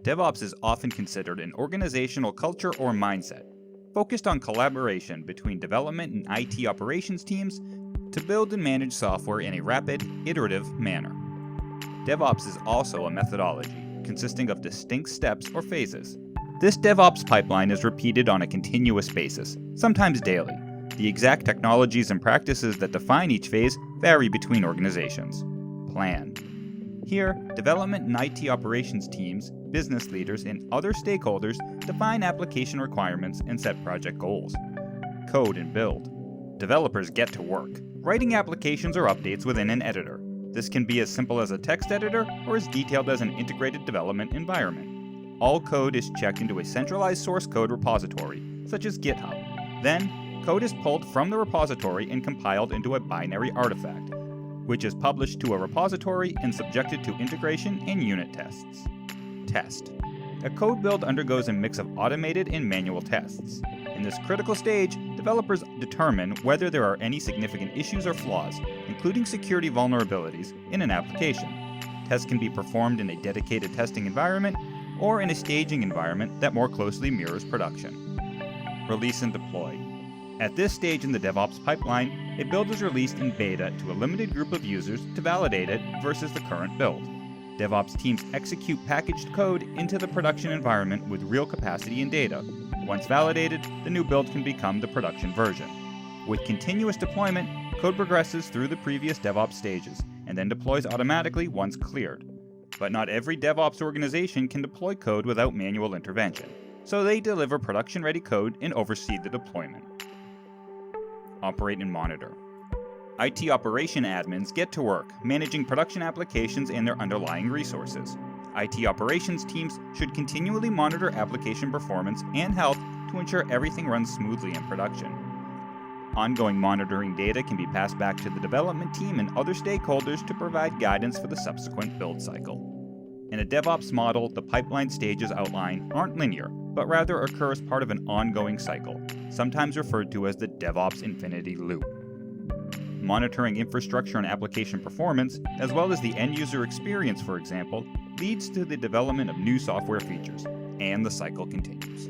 DevOps is often considered an organizational culture or mindset, focused on collaboration between development and IT operations teams to build and manage software in a rapid, iterative manner. DevOps is also a methodology, consisting of distinct steps or phases. This DevOps pipeline is repeated on a continuous basis, sometimes daily. The exact technologies and practices that define each phase vary between organizations. Plan. Here, development and IT operations teams, business leaders, and other stakeholders define application requirements and set project goals. Code and build. Developers get to work, writing applications or updates within an editor. This can be as simple as a text editor or as detailed as an integrated development environment. All code is checked into a centralized source code repository, such as GitHub. Then, code is pulled from the repository and compiled into a binary artifact, which is published to a repository and subjected to integration and unit tests. Test. A code build undergoes a mix of automated and manual tests. In this critical stage, developers determine whether there are any significant issues or flaws, including security vulnerabilities, in an application. Tests can be performed in a dedicated testing environment or in a staging environment that more closely mirrors production. Release and deploy. At this stage in the DevOps pipeline, a build is released in beta to a limited group of users to validate it versus the current build. DevOps teams execute packaged code into the production environment with real capacity and data. Once validated, the new build can become the production version. With continuous deployment, code progresses through the previous DevOps stages and then deploys automatically once cleared. But not every DevOps organization can deploy code without manual intervention, so they deliver production-ready code and oversee the deployment. Operate and monitor. IT operation admins get to work managing production applications and their underlying resources. IT operations teams should continually monitor application performance and health to ensure everything runs smoothly in production. Ongoing monitoring data can be passed back to the development team and other stakeholders to provide guidance for the subsequent build cycle. In a DevOps model, the pipeline stages outlined aren't linear, but rather occur as part of an ongoing cycle, sometimes referred to as the DevOps infinity loop. Monitoring infrastructure and application performance, as well as the end-user experience, for example, leads to the development of new software features, and the cycle continues.